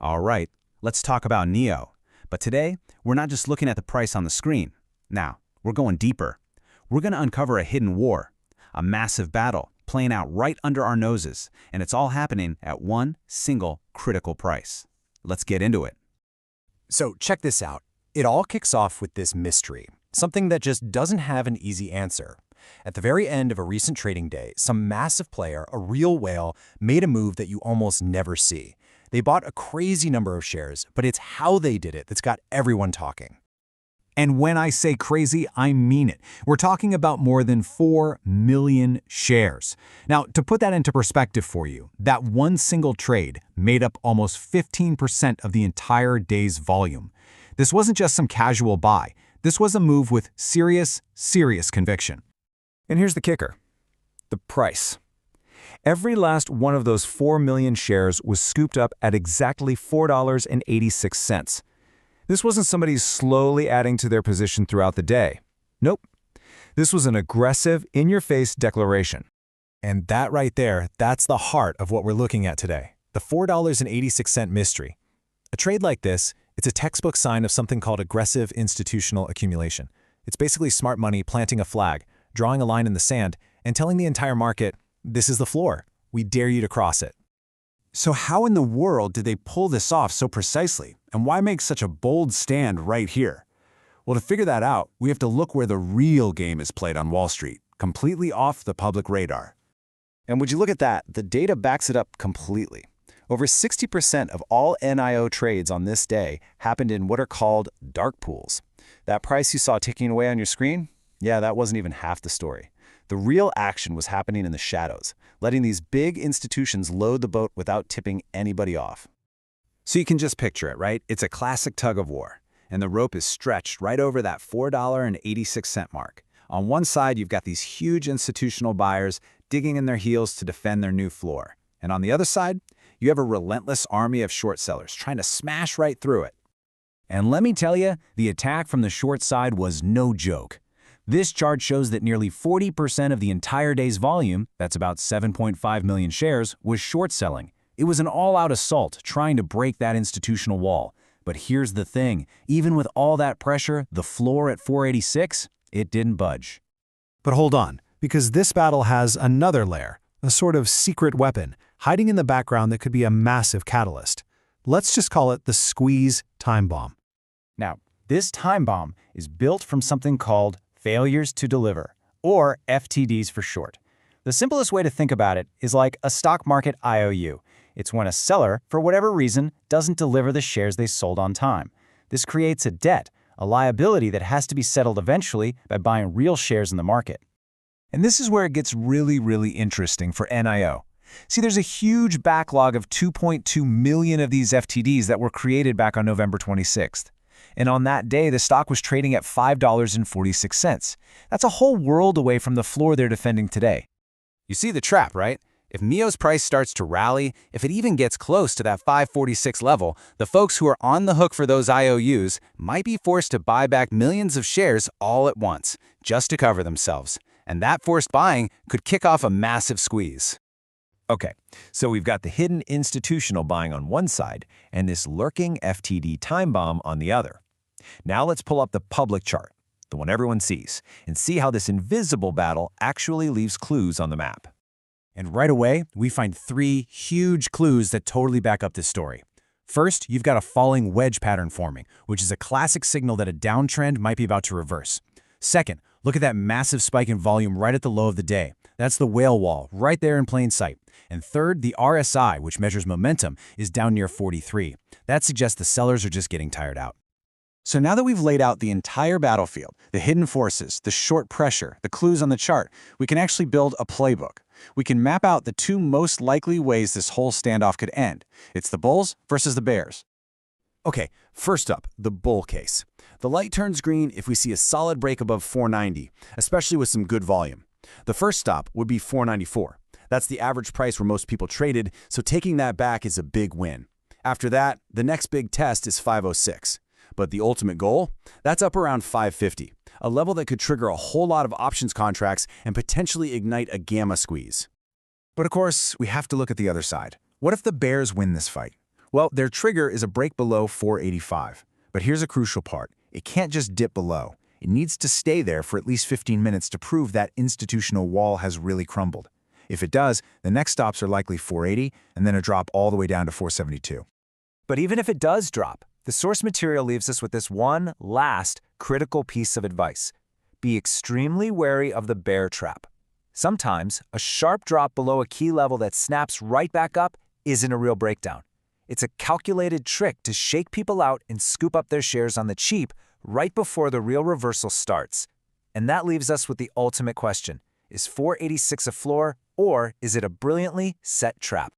All right, let's talk about NIO. But today, we're not just looking at the price on the screen. Now, we're going deeper. We're going to uncover a hidden war, a massive battle playing out right under our noses, and it's all happening at one single critical price. Let's get into it. So check this out. It all kicks off with this mystery, something that just doesn't have an easy answer. At the very end of a recent trading day, some massive player, a real whale, made a move that you almost never see. They bought a crazy number of shares, but it's how they did it that's got everyone talking. And when I say crazy, I mean it. We're talking about more than 4 million shares. Now, to put that into perspective for you, that one single trade made up almost 15% of the entire day's volume. This wasn't just some casual buy. This was a move with serious conviction. And here's the kicker: the price. Every last one of those 4 million shares was scooped up at exactly $4.86. This wasn't somebody slowly adding to their position throughout the day. Nope. This was an aggressive, in-your-face declaration. And that right there, that's the heart of what we're looking at today, the $4.86 mystery. A trade like this, it's a textbook sign of something called aggressive institutional accumulation. It's basically smart money planting a flag, drawing a line in the sand, and telling the entire market, this is the floor. We dare you to cross it. So how in the world did they pull this off so precisely? And why make such a bold stand right here? Well, to figure that out, we have to look where the real game is played on Wall Street, completely off the public radar. And would you look at that, the data backs it up completely. Over 60% of all NIO trades on this day happened in what are called dark pools. That price you saw ticking away on your screen? Yeah, that wasn't even half the story. The real action was happening in the shadows, letting these big institutions load the boat without tipping anybody off. So you can just picture it, right? It's a classic tug-of-war, and the rope is stretched right over that $4.86 mark. On one side, you've got these huge institutional buyers digging in their heels to defend their new floor. And on the other side, you have a relentless army of short sellers trying to smash right through it. And let me tell you, the attack from the short side was no joke. This chart shows that nearly 40% of the entire day's volume, that's about 7.5 million shares, was short selling. It was an all-out assault trying to break that institutional wall. But here's the thing, even with all that pressure, the floor at 486, it didn't budge. But hold on, because this battle has another layer, a sort of secret weapon, hiding in the background that could be a massive catalyst. Let's just call it the squeeze time bomb. Now, this time bomb is built from something called failures to deliver, or FTDs for short. The simplest way to think about it is like a stock market IOU. It's when a seller, for whatever reason, doesn't deliver the shares they sold on time. This creates a debt, a liability that has to be settled eventually by buying real shares in the market. And this is where it gets really interesting for NIO. See, there's a huge backlog of 2.2 million of these FTDs that were created back on November 26th. And on that day, the stock was trading at $5.46. That's a whole world away from the floor they're defending today. You see the trap, right? If NIO's price starts to rally, if it even gets close to that 546 level, the folks who are on the hook for those IOUs might be forced to buy back millions of shares all at once, just to cover themselves. And that forced buying could kick off a massive squeeze. Okay, so we've got the hidden institutional buying on one side and this lurking FTD time bomb on the other. Now let's pull up the public chart, the one everyone sees, and see how this invisible battle actually leaves clues on the map. And right away, we find 3 huge clues that totally back up this story. First, you've got a falling wedge pattern forming, which is a classic signal that a downtrend might be about to reverse. Second, look at that massive spike in volume right at the low of the day. That's the whale wall, right there in plain sight. And third, the RSI, which measures momentum, is down near 43. That suggests the sellers are just getting tired out. So now that we've laid out the entire battlefield, the hidden forces, the short pressure, the clues on the chart, we can actually build a playbook. We can map out the 2 most likely ways this whole standoff could end. It's the bulls versus the bears. Okay, first up, the bull case. The light turns green if we see a solid break above 490, especially with some good volume. The first stop would be 494. That's the average price where most people traded, so taking that back is a big win. After that, the next big test is 506. But the ultimate goal? That's up around 550, a level that could trigger a whole lot of options contracts and potentially ignite a gamma squeeze. But of course, we have to look at the other side. What if the bears win this fight? Well, their trigger is a break below 485. But here's a crucial part. It can't just dip below. It needs to stay there for at least 15 minutes to prove that institutional wall has really crumbled. If it does, the next stops are likely 480 and then a drop all the way down to 472. But even if it does drop, the source material leaves us with this one last critical piece of advice. Be extremely wary of the bear trap. Sometimes, a sharp drop below a key level that snaps right back up isn't a real breakdown. It's a calculated trick to shake people out and scoop up their shares on the cheap right before the real reversal starts. And that leaves us with the ultimate question. Is 486 a floor, or is it a brilliantly set trap?